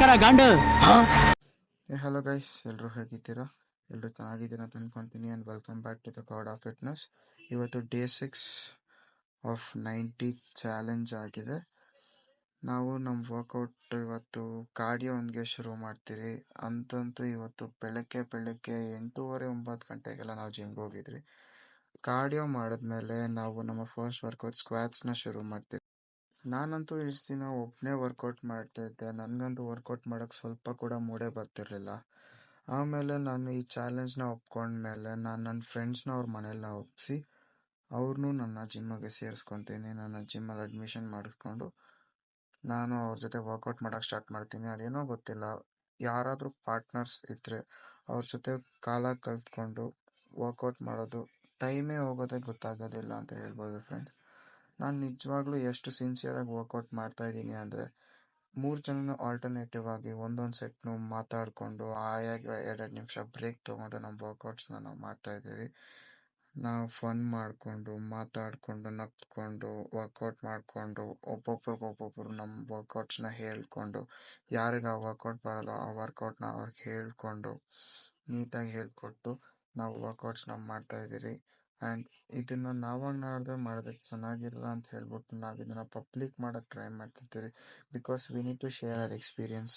Hello guys, ಎಲ್ಲರೂ ಹೇಗಿದ್ದೀರಾ? ಎಲ್ಲರೂ ಚೆನ್ನಾಗಿದ್ದೀರಾ ಅಂತ ಅನ್ಕೊತೀನಿ. And welcome back to the god of fitness. ಇವತ್ತು ಡೇ 6 ಆಫ್ 90 ಚಾಲೆಂಜ್ ಆಗಿದೆ. ನಾವು ನಮ್ಮ ವರ್ಕೌಟ್ ಇವತ್ತು ಕಾರ್ಡಿಯೋ ಒಂದಿಗೆ ಶುರು ಮಾಡ್ತೀರಿ. ಅಂತಂತೂ ಇವತ್ತು ಬೆಳಗ್ಗೆ 8:30 9 ಗಂಟೆಗೆಲ್ಲ ನಾವು ಜಿಮ್ಗೆ ಹೋಗಿದ್ರಿ. ಕಾರ್ಡಿಯೋ ಮಾಡಿದ್ಮೇಲೆ ನಾವು ನಮ್ಮ ಫಸ್ಟ್ ವರ್ಕೌಟ್ ಸ್ಕ್ವಾಟ್ಸ್ನ ಶುರು ಮಾಡ್ತೀವಿ. ನಾನಂತೂ ಇಷ್ಟು ದಿನ ಒಬ್ಬನೇ ವರ್ಕೌಟ್ ಮಾಡ್ತಾಯಿದ್ದೆ. ನನಗಂತೂ ವರ್ಕೌಟ್ ಮಾಡೋಕ್ಕೆ ಸ್ವಲ್ಪ ಕೂಡ ಮೂಡೇ ಬರ್ತಿರ್ಲಿಲ್ಲ. ಆಮೇಲೆ ನಾನು ಈ ಚಾಲೆಂಜ್ನ ಒಪ್ಕೊಂಡ್ಮೇಲೆ ನಾನು ನನ್ನ ಫ್ರೆಂಡ್ಸ್ನ ಅವ್ರ ಮನೆಯಲ್ಲ ಒಪ್ಪಿಸಿ ಅವ್ರನ್ನೂ ನನ್ನ ಜಿಮ್ಮಿಗೆ ಸೇರಿಸ್ಕೊತೀನಿ. ನನ್ನ ಜಿಮ್ಮಲ್ಲಿ ಅಡ್ಮಿಷನ್ ಮಾಡಿಸ್ಕೊಂಡು ನಾನು ಅವ್ರ ಜೊತೆ ವರ್ಕೌಟ್ ಮಾಡೋಕ್ಕೆ ಸ್ಟಾರ್ಟ್ ಮಾಡ್ತೀನಿ. ಅದೇನೋ ಗೊತ್ತಿಲ್ಲ, ಯಾರಾದರೂ ಪಾರ್ಟ್ನರ್ಸ್ ಇದ್ದರೆ ಅವ್ರ ಜೊತೆ ಕಾಲ ಕಳೆದುಕೊಂಡು ವರ್ಕೌಟ್ ಮಾಡೋದು ಟೈಮೇ ಹೋಗೋದೇ ಗೊತ್ತಾಗೋದಿಲ್ಲ ಅಂತ ಹೇಳ್ಬೋದು ಫ್ರೆಂಡ್ಸ್. ನಾನು ನಿಜವಾಗ್ಲೂ ಎಷ್ಟು ಸಿನ್ಸಿಯರಾಗಿ ವರ್ಕೌಟ್ ಮಾಡ್ತಾಯಿದ್ದೀನಿ ಅಂದರೆ 3 ಜನನೂ ಆಲ್ಟರ್ನೇಟಿವ್ ಆಗಿ ಒಂದೊಂದು ಸೆಟ್ನು ಮಾತಾಡಿಕೊಂಡು ಆಯಾಗಿ 2 ನಿಮಿಷ ಬ್ರೇಕ್ ತೊಗೊಂಡು ನಮ್ಮ ವರ್ಕೌಟ್ಸ್ನ ನಾವು ಮಾಡ್ತಾಯಿದ್ದೀವಿ. ನಾವು ಫನ್ ಮಾಡಿಕೊಂಡು ಮಾತಾಡಿಕೊಂಡು ನಕ್ಕೊಂಡು ವರ್ಕೌಟ್ ಮಾಡಿಕೊಂಡು ಒಬ್ಬೊಬ್ರು ನಮ್ಮ ವರ್ಕೌಟ್ಸ್ನ ಹೇಳ್ಕೊಂಡು ಯಾರಿಗೆ ಆ ವರ್ಕೌಟ್ ಬರಲ್ಲ ಆ ವರ್ಕೌಟ್ನ ಅವ್ರಿಗೆ ಹೇಳ್ಕೊಂಡು ನೀಟಾಗಿ ಹೇಳ್ಕೊಟ್ಟು ನಾವು ವರ್ಕೌಟ್ಸ್ನ ಮಾಡ್ತಾಯಿದ್ದೀರಿ. ಆ್ಯಂಡ್ ಇದನ್ನು ನಾವಾಗೆ ಮಾಡೋದಕ್ಕೆ ಚೆನ್ನಾಗಿರಲ್ಲ ಅಂತ ಹೇಳ್ಬಿಟ್ಟು ನಾವು ಇದನ್ನು ಪಬ್ಲಿಕ್ ಮಾಡೋಕ್ಕೆ ಟ್ರೈ ಮಾಡ್ತಿರ್ತೀವಿ. Because we need to share our experience.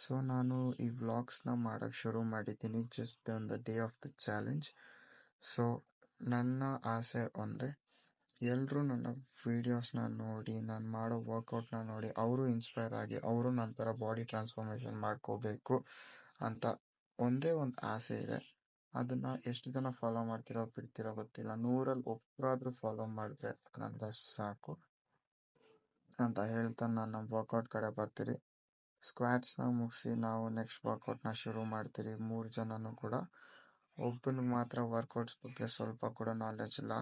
So ನಾನು ಈ ವ್ಲಾಗ್ಸ್ನ ಮಾಡೋಕ್ಕೆ ಶುರು ಮಾಡಿದ್ದೀನಿ just on the day of the challenge. So ನನ್ನ ಆಸೆ ಒಂದೇ, ಎಲ್ಲರೂ ನನ್ನ ವೀಡಿಯೋಸ್ನ ನೋಡಿ ನಾನು ಮಾಡೋ ವರ್ಕೌಟ್ನ ನೋಡಿ ಅವರು ಇನ್ಸ್ಪೈರ್ ಆಗಿ ಅವರು ನನ್ನ ಥರ ಬಾಡಿ ಟ್ರಾನ್ಸ್ಫಾರ್ಮೇಷನ್ ಮಾಡ್ಕೋಬೇಕು ಅಂತ ಒಂದೇ ಒಂದು ಆಸೆ ಇದೆ. ಅದನ್ನು ಎಷ್ಟು ಜನ ಫಾಲೋ ಮಾಡ್ತಿರೋ ಬಿಡ್ತಿರೋ ಗೊತ್ತಿಲ್ಲ. 100ರಲ್ಲಿ ಒಬ್ಬರಾದರೂ ಫಾಲೋ ಮಾಡಿದ್ರೆ ನನಗೆ ಸಾಕು ಅಂತ ಹೇಳ್ತಾ ನಾನು ನಮ್ಮ ವರ್ಕೌಟ್ ಕಡೆ ಬರ್ತೀರಿ. ಸ್ಕ್ವಾಟ್ಸ್ನ ಮುಗಿಸಿ ನಾವು ನೆಕ್ಸ್ಟ್ ವರ್ಕೌಟ್ನ ಶುರು ಮಾಡ್ತೀರಿ. 3 ಜನನೂ ಕೂಡ. ಒಬ್ಬನಿಗೆ ಮಾತ್ರ ವರ್ಕೌಟ್ಸ್ ಬಗ್ಗೆ ಸ್ವಲ್ಪ ಕೂಡ ನಾಲೆಜ್ ಇಲ್ಲ,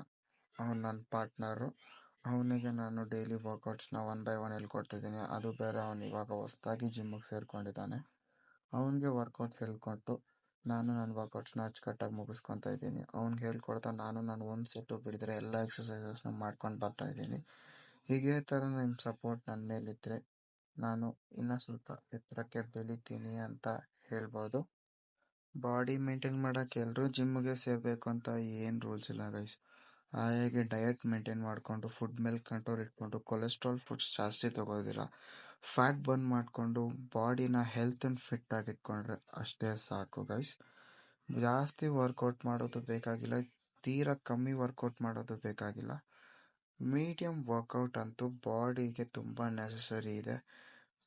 ಅವನು ನನ್ನ ಪಾರ್ಟ್ನರು. ಅವನಿಗೆ ನಾನು ಡೈಲಿ ವರ್ಕೌಟ್ಸ್ನ 1 by 1 ಹೇಳ್ಕೊಡ್ತಿದ್ದೀನಿ. ಅದು ಬೇರೆ, ಅವನು ಇವಾಗ ಹೊಸದಾಗಿ ಜಿಮ್ಮಿಗೆ ಸೇರ್ಕೊಂಡಿದ್ದಾನೆ. ಅವನಿಗೆ ವರ್ಕೌಟ್ ಹೇಳ್ಕೊಟ್ಟು ನಾನು ನನ್ನ ವರ್ಕೌಟ್ಸ್ನ ಅಚ್ಚುಕಟ್ಟಾಗಿ ಮುಗಿಸ್ಕೊತಾ ಇದ್ದೀನಿ. ಅವ್ನಿಗೆ ಹೇಳ್ಕೊಡ್ತಾ ನಾನು ಒಂದು ಸೆಟ್ಟು ಬಿಡಿದ್ರೆ ಎಲ್ಲ ಎಕ್ಸಸೈಸಸ್ನ ಮಾಡ್ಕೊಂಡು ಬರ್ತಾಯಿದ್ದೀನಿ. ಹೀಗೆ ಥರ ನಿಮ್ಮ ಸಪೋರ್ಟ್ ನನ್ನ ಮೇಲಿದ್ದರೆ ನಾನು ಇನ್ನೂ ಸ್ವಲ್ಪ ಎತ್ತರಕ್ಕೆ ಬೆಳಿತೀನಿ ಅಂತ ಹೇಳ್ಬೋದು. ಬಾಡಿ ಮೇಂಟೈನ್ ಮಾಡೋಕ್ಕೆ ಎಲ್ಲರೂ ಜಿಮ್ಮಿಗೆ ಸೇರಬೇಕು ಅಂತ ಏನು ರೂಲ್ಸ್ ಇಲ್ಲ ಗೈಸ್. ಹಾಗೆ ಡಯಟ್ ಮೇಂಟೈನ್ ಮಾಡಿಕೊಂಡು ಫುಡ್ ಮೇಲೆ ಕಂಟ್ರೋಲ್ ಇಟ್ಕೊಂಡು ಕೊಲೆಸ್ಟ್ರಾಲ್ ಫುಡ್ಸ್ ಜಾಸ್ತಿ ತೊಗೋದಿರ, ಫ್ಯಾಟ್ ಬರ್ನ್ ಮಾಡಿಕೊಂಡು ಬಾಡಿನ ಹೆಲ್ತ್ ಆ್ಯಂಡ್ ಫಿಟ್ಟಾಗಿ ಇಟ್ಕೊಂಡ್ರೆ ಅಷ್ಟೇ ಸಾಕು ಗೈಸ್. ಜಾಸ್ತಿ ವರ್ಕೌಟ್ ಮಾಡೋದು ಬೇಕಾಗಿಲ್ಲ, ತೀರಾ ಕಮ್ಮಿ ವರ್ಕೌಟ್ ಮಾಡೋದು ಬೇಕಾಗಿಲ್ಲ. ಮೀಡಿಯಮ್ ವರ್ಕೌಟ್ ಅಂತೂ ಬಾಡಿಗೆ ತುಂಬ ನೆಸಸರಿ ಇದೆ.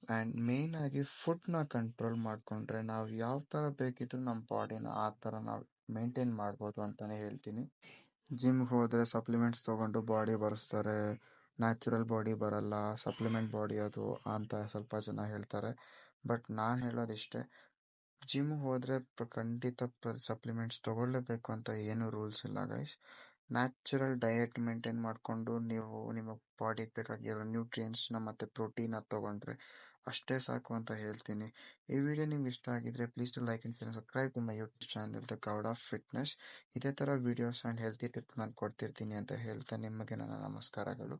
ಆ್ಯಂಡ್ ಮೇಯ್ನಾಗಿ ಫುಡ್ನ ಕಂಟ್ರೋಲ್ ಮಾಡಿಕೊಂಡ್ರೆ ನಾವು ಯಾವ ಥರ ಬೇಕಿದ್ರೂ ನಮ್ಮ ಬಾಡಿನ ಆ ಥರ ನಾವು ಮೇಂಟೈನ್ ಮಾಡ್ಬೋದು ಅಂತಲೇ ಹೇಳ್ತೀನಿ. ಜಿಮ್ಗೆ ಹೋದರೆ ಸಪ್ಲಿಮೆಂಟ್ಸ್ ತೊಗೊಂಡು ಬಾಡಿ ಬರೆಸ್ತಾರೆ, ನ್ಯಾಚುರಲ್ ಬಾಡಿ ಬರಲ್ಲ, ಸಪ್ಲಿಮೆಂಟ್ ಬಾಡಿ ಅದು ಅಂತ ಸ್ವಲ್ಪ ಜನ ಹೇಳ್ತಾರೆ. ಬಟ್ ನಾನು ಹೇಳೋದಿಷ್ಟೇ, ಜಿಮ್ಗೆ ಹೋದರೆ ಖಂಡಿತ ಸಪ್ಲಿಮೆಂಟ್ಸ್ ತೊಗೊಳ್ಳೇಬೇಕು ಅಂತ ಏನೂ ರೂಲ್ಸ್ ಇಲ್ಲ ಗೈಸ್. ನ್ಯಾಚುರಲ್ ಡಯಟ್ ಮೇಂಟೈನ್ ಮಾಡಿಕೊಂಡು ನೀವು ನಿಮ್ಮ ಬಾಡಿಗೆ ಬೇಕಾಗಿರೋ ನ್ಯೂಟ್ರಿಯೆಂಟ್ಸ್ನ ಮತ್ತು ಪ್ರೋಟೀನ ತೊಗೊಂಡ್ರೆ ಅಷ್ಟೇ ಸಾಕು ಅಂತ ಹೇಳ್ತೀನಿ. ಈ ವಿಡಿಯೋ ನಿಮ್ಗೆ ಇಷ್ಟ ಆಗಿದ್ರೆ please to like and subscribe to my YouTube channel the god of fitness. ಇದೇ ಥರ ವೀಡಿಯೋಸ್ ಆ್ಯಂಡ್ ಹೆಲ್ತಿ ಟಿಪ್ಸ್ ನಾನು ಕೊಡ್ತಿರ್ತೀನಿ ಅಂತ ಹೇಳ್ತಾ ನಿಮಗೆ ನನ್ನ ನಮಸ್ಕಾರಗಳು.